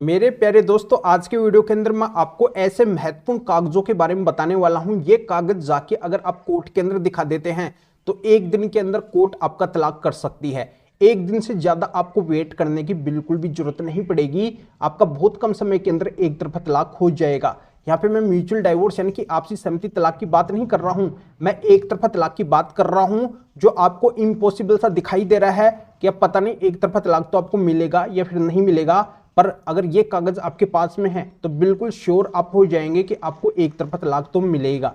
मेरे प्यारे दोस्तों, आज के वीडियो के अंदर मैं आपको ऐसे महत्वपूर्ण कागजों के बारे में बताने वाला हूं। ये कागज जाके अगर आप कोर्ट के अंदर दिखा देते हैं तो एक दिन के अंदर कोर्ट आपका तलाक कर सकती है। एक दिन से ज्यादा आपको वेट करने की बिल्कुल भी जरूरत नहीं पड़ेगी। आपका बहुत कम समय के अंदर एक तरफा तलाक हो जाएगा। यहाँ पे मैं म्यूचुअल डाइवोर्स यानी कि आपसी सहमति तलाक की बात नहीं कर रहा हूं, मैं एक तरफा तलाक की बात कर रहा हूं जो आपको इम्पॉसिबल सा दिखाई दे रहा है कि अब पता नहीं एक तरफा तलाक तो आपको मिलेगा या फिर नहीं मिलेगा। पर अगर ये कागज आपके पास में है तो बिल्कुल श्योर आप हो जाएंगे कि आपको एक तरफा तलाक तो मिलेगा।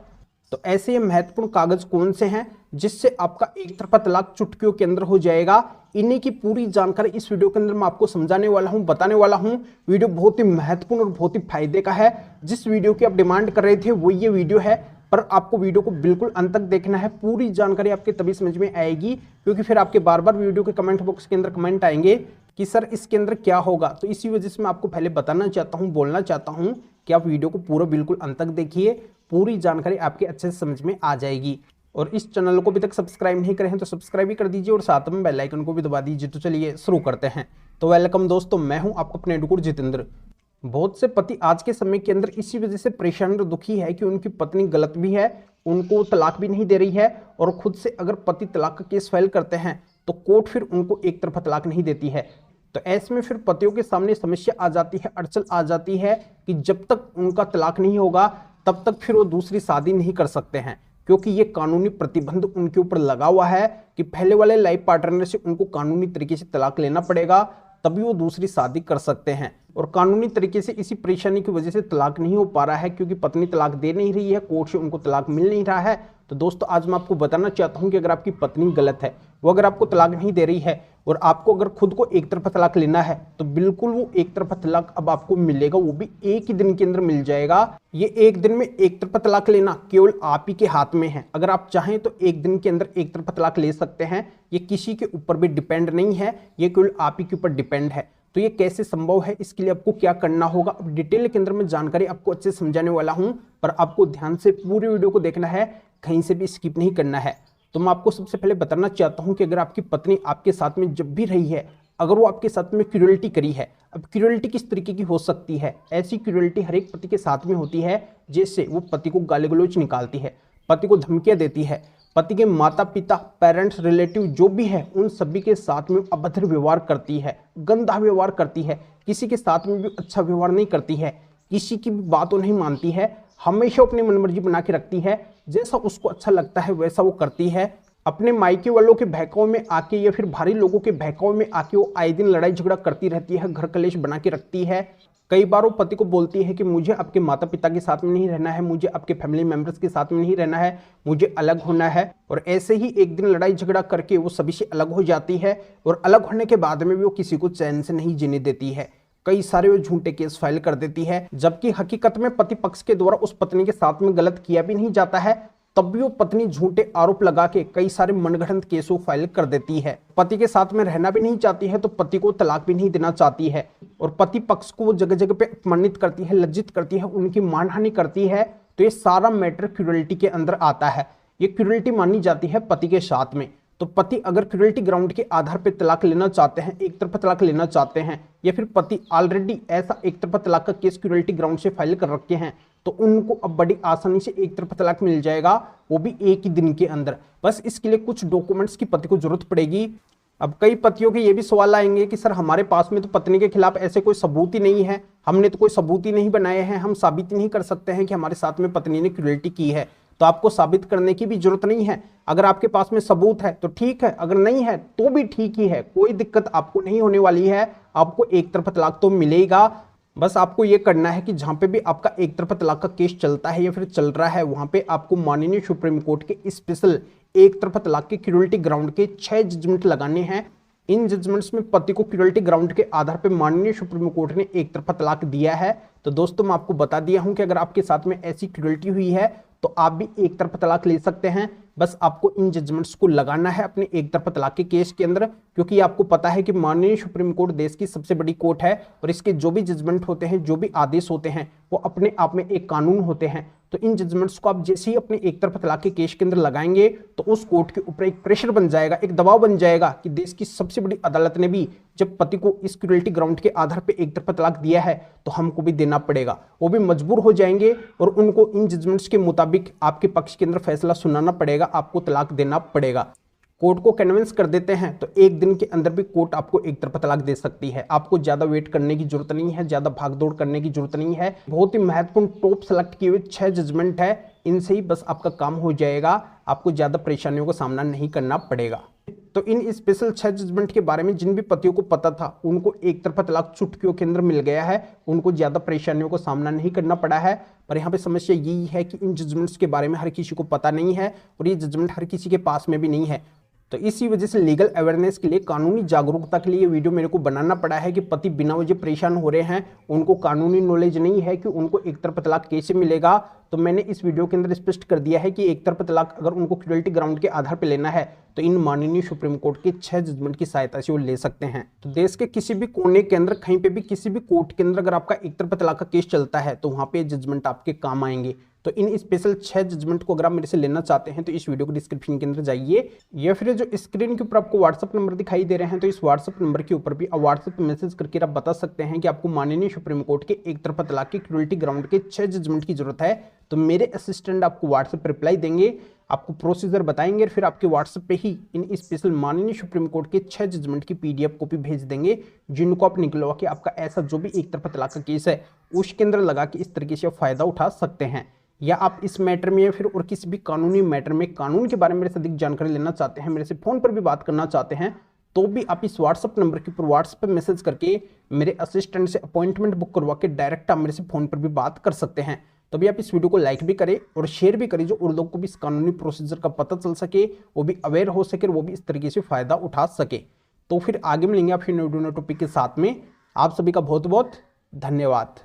तो ऐसे ये महत्वपूर्ण कागज कौन से हैं जिससे आपका एक तरफा तलाक चुटकियों के अंदर हो जाएगा, इन्हीं की पूरी जानकारी इस वीडियो के अंदर मैं आपको समझाने वाला हूं, बताने वाला हूं। वीडियो बहुत ही महत्वपूर्ण और बहुत ही फायदे का है। जिस वीडियो की आप डिमांड कर रहे थे वो ये वीडियो है, पर आपको वीडियो को बिल्कुल अंत तक देखना है। पूरी जानकारी आपके तभी समझ में आएगी क्योंकि फिर आपके बार बार वीडियो के कमेंट बॉक्स के अंदर कमेंट आएंगे कि सर इसके अंदर क्या होगा। तो इसी वजह से मैं आपको पहले बताना चाहता हूं, बोलना चाहता हूं कि आप वीडियो को पूरा बिल्कुल अंत तक देखिए, पूरी जानकारी आपके अच्छे से समझ में आ जाएगी। और इस चैनल को अभी तक सब्सक्राइब नहीं करे हैं तो सब्सक्राइब भी कर दीजिए और साथ में बेल आइकन को भी दबा दीजिए। तो चलिए शुरू करते हैं। तो वेलकम दोस्तों, मैं हूं आपका अपने एडुकुर जितेंद्र। बहुत से पति आज के समय के अंदर इसी वजह से परेशान और दुखी है कि उनकी पत्नी गलत भी है, उनको तलाक भी नहीं दे रही है, और खुद से अगर पति तलाक का केस फाइल करते हैं तो कोर्ट फिर उनको एक तरफा तलाक नहीं देती है। तो ऐसे में फिर पतियों के सामने समस्या आ जाती है, अड़चन आ जाती है कि जब तक उनका तलाक नहीं होगा तब तक फिर वो दूसरी शादी नहीं कर सकते हैं, क्योंकि ये कानूनी प्रतिबंध उनके ऊपर लगा हुआ है कि पहले वाले लाइफ पार्टनर से उनको कानूनी तरीके से तलाक लेना पड़ेगा, तभी वो दूसरी शादी कर सकते हैं। और कानूनी तरीके से इसी परेशानी की वजह से तलाक नहीं हो पा रहा है, क्योंकि पत्नी तलाक दे नहीं रही है, कोर्ट से उनको तलाक मिल नहीं रहा है। तो दोस्तों आज मैं आपको बताना चाहता हूं कि अगर आपकी पत्नी गलत है, वो अगर आपको तलाक नहीं दे रही है और आपको अगर खुद को एक तरफा तलाक लेना है तो बिल्कुल वो एक तरफा तलाक अब आपको मिलेगा, वो भी एक ही दिन के अंदर मिल जाएगा। ये एक दिन में एक तरफा तलाक लेना केवल आप ही के हाथ में है। अगर आप चाहें तो एक दिन के अंदर एक तरफा तलाक ले सकते हैं, ये किसी के ऊपर भी डिपेंड नहीं है, ये केवल आप ही के ऊपर डिपेंड है। तो ये कैसे संभव है, इसके लिए आपको क्या करना होगा, अब डिटेल के अंदर मैं जानकारी आपको अच्छे से समझाने वाला हूं, पर आपको ध्यान से पूरी वीडियो को देखना है, कहीं से भी स्किप नहीं करना है। तो मैं आपको सबसे पहले बताना चाहता हूं कि अगर आपकी पत्नी आपके साथ में जब भी रही है, अगर वो आपके साथ में क्रूरल्टी करी है, अब क्रूरल्टी किस तरीके की हो सकती है, ऐसी क्रूरल्टी हर एक पति के साथ में होती है जैसे वो पति को गाली गलौज निकालती है, पति को धमकियां देती है, पति के माता पिता, पेरेंट्स, रिलेटिव जो भी है उन सभी के साथ में अभद्र व्यवहार करती है, गंदा व्यवहार करती है, किसी के साथ में भी अच्छा व्यवहार नहीं करती है, किसी की भी बात नहीं मानती है, हमेशा अपनी मनमर्जी बना के रखती है, जैसा उसको अच्छा लगता है वैसा वो करती है। अपने मायके वालों के बहकाव में आके या फिर भारी लोगों के बहकाव में आके वो आए दिन लड़ाई झगड़ा करती रहती है, घर कलेश बना के रखती है। कई बार वो पति को बोलती है कि मुझे आपके माता पिता के साथ में नहीं रहना है, मुझे आपके फैमिली मेंबर्स के साथ में नहीं रहना है, मुझे अलग होना है। और ऐसे ही एक दिन लड़ाई झगड़ा करके वो सभी से अलग हो जाती है, और अलग होने के बाद में भी वो किसी को चैन से नहीं जीने देती है। कई सारे वो झूठे केस फाइल कर देती है, जबकि हकीकत में पति पक्ष के द्वारा उस पत्नी के साथ में गलत किया भी नहीं जाता है, तब भी वो पत्नी झूठे आरोप लगा के कई सारे मनगढ़ंत केसों फाइल कर देती है। पति के साथ में रहना भी नहीं चाहती है तो पति को तलाक भी नहीं देना चाहती है, और पति पक्ष को वो जगह जगह पे अपमानित करती है, लज्जित करती है, उनकी मानहानि करती है। तो ये सारा मैटर क्रूरल्टी के अंदर आता है, ये क्रूरल्टी मानी जाती है पति के साथ में। तो पति अगर क्रूरल्टी ग्राउंड के आधार पर तलाक लेना चाहते हैं, एक तरफा तलाक लेना चाहते हैं, या फिर पति ऑलरेडी ऐसा एक तरफा तलाक का केस क्रूरल्टी ग्राउंड से फाइल कर रखे हैं, तो उनको अब बड़ी आसानी से एक तरफा तलाक मिल जाएगा, वो भी एक ही दिन के अंदर। बस इसके लिए कुछ डॉक्यूमेंट्स की पति को जरूरत पड़ेगी। अब कई पतियों के ये भी सवाल आएंगे कि सर हमारे पास में तो पत्नी के खिलाफ ऐसे कोई सबूत ही नहीं है, हमने तो कोई सबूत ही नहीं बनाए हैं, हम साबित नहीं कर सकते हैं कि हमारे साथ में पत्नी ने क्रूरल्टी की है। तो आपको साबित करने की भी जरूरत नहीं है। अगर आपके पास में सबूत है तो ठीक है, अगर नहीं है तो भी ठीक ही है, कोई दिक्कत आपको नहीं होने वाली है, आपको एक तरफा तलाक तो मिलेगा। बस आपको ये करना है कि जहां पे भी आपका एक तरफा तलाक का केस चलता है या फिर चल रहा है, वहां पे आपको माननीय सुप्रीम कोर्ट के स्पेशल एक तरफा तलाक के क्रूरल्टी ग्राउंड के 6 जजमेंट लगाने हैं। इन जजमेंट्स में पति को क्रूरल्टी ग्राउंड के आधार पर माननीय सुप्रीम कोर्ट ने एक तरफा तलाक दिया है। तो दोस्तों मैं आपको बता दिया हूं कि अगर आपके साथ में ऐसी क्रूरल्टी हुई है तो आप भी एक तरफा तलाक ले सकते हैं। बस आपको इन जजमेंट्स को लगाना है अपने एक तरफा तलाक के केस के अंदर, क्योंकि आपको पता है कि माननीय सुप्रीम कोर्ट देश की सबसे बड़ी कोर्ट है, और इसके जो भी जजमेंट होते हैं, जो भी आदेश होते हैं, वो अपने आप में एक कानून होते हैं। तो इन जजमेंट्स को आप जैसे ही अपने एक तरफा तलाक के केस के अंदर लगाएंगे तो उस कोर्ट के ऊपर एक प्रेशर बन जाएगा, एक दबाव बन जाएगा कि देश की सबसे बड़ी अदालत ने भी जब पति को इस क्रूरल्टी ग्राउंड के आधार पर एक तरफा तलाक दिया है तो हमको भी देना पड़ेगा। वो भी मजबूर हो जाएंगे और उनको इन जजमेंट्स के मुताबिक आपके पक्ष के अंदर फैसला सुनाना पड़ेगा, आपको तलाक देना पड़ेगा। कोर्ट को कन्विंस कर देते हैं तो एक दिन के अंदर भी कोर्ट आपको एक तरफा तलाक दे सकती है। आपको ज्यादा वेट करने की जरूरत नहीं है, ज्यादा भागदौड़ करने की जरूरत नहीं है। बहुत ही महत्वपूर्ण टॉप सेलेक्ट किए हुए 6 जजमेंट है, इनसे ही बस आपका काम हो जाएगा, आपको ज्यादा परेशानियों का सामना नहीं करना पड़ेगा। तो इन स्पेशल 6 जजमेंट के बारे में जिन भी पतियों को पता था उनको एक तरफा तलाक चुटकियों के अंदर मिल गया है, उनको ज्यादा परेशानियों का सामना नहीं करना पड़ा है। पर यहाँ पे समस्या यही है कि इन जजमेंट्स के बारे में हर किसी को पता नहीं है और ये जजमेंट हर किसी के पास में भी नहीं है। तो इसी वजह से लीगल अवेयरनेस के लिए, कानूनी जागरूकता के लिए ये वीडियो मेरे को बनाना पड़ा है कि पति बिना वजह परेशान हो रहे हैं, उनको कानूनी नॉलेज नहीं है कि उनको एक तरफा तलाक कैसे मिलेगा। तो मैंने इस वीडियो के अंदर स्पष्ट कर दिया है कि एक तरफा तलाक अगर उनको क्रूरल्टी ग्राउंड के आधार पर लेना है तो इन माननीय सुप्रीम कोर्ट के 6 जजमेंट की सहायता से वो ले सकते हैं। तो देश के किसी भी कोने के अंदर, कहीं पे भी, किसी भी कोर्ट के अंदर अगर आपका एक तरफा तलाक का केस चलता है तो वहां पे जजमेंट आपके काम आएंगे। तो इन स्पेशल 6 जजमेंट को अगर आप मेरे से लेना चाहते हैं तो इस वीडियो को डिस्क्रिप्शन के अंदर जाइए, या फिर जो स्क्रीन के ऊपर आपको व्हाट्सअप नंबर दिखाई दे रहे हैं तो इस व्हाट्सअप नंबर के ऊपर भी आप व्हाट्सअप पे मैसेज करके आप बता सकते हैं कि आपको माननीय सुप्रीम कोर्ट के एक तरफा तलाक के क्रूरल्टी ग्राउंड के 6 जजमेंट की जरूरत है। तो मेरे असिस्टेंट आपको व्हाट्सएप पर रिप्लाई देंगे, आपको प्रोसीजर बताएंगे, फिर आपके व्हाट्सएप पे ही इन स्पेशल माननीय सुप्रीम कोर्ट के 6 जजमेंट की PDF कॉपी भेज देंगे, जिनको आप निकलवा के आपका ऐसा जो भी एक तरफा तलाक का केस है उसके अंदर लगा के इस तरीके से आप फायदा उठा सकते हैं। या आप इस मैटर में या फिर और किसी भी कानूनी मैटर में, कानून के बारे में मेरे से अधिक जानकारी लेना चाहते हैं, मेरे से फोन पर भी बात करना चाहते हैं, तो भी आप इस व्हाट्सएप नंबर के ऊपर व्हाट्सएप पे मैसेज करके मेरे असिस्टेंट से अपॉइंटमेंट बुक करवा के डायरेक्ट आप मेरे से फोन पर भी बात कर सकते हैं। तभी आप इस वीडियो को लाइक भी करें और शेयर भी करें, जो और लोगों को भी इस कानूनी प्रोसीजर का पता चल सके, वो भी अवेयर हो सके और वो भी इस तरीके से फायदा उठा सके। तो फिर आगे मिलेंगे आप फिर नए टॉपिक के साथ में। आप सभी का बहुत बहुत धन्यवाद।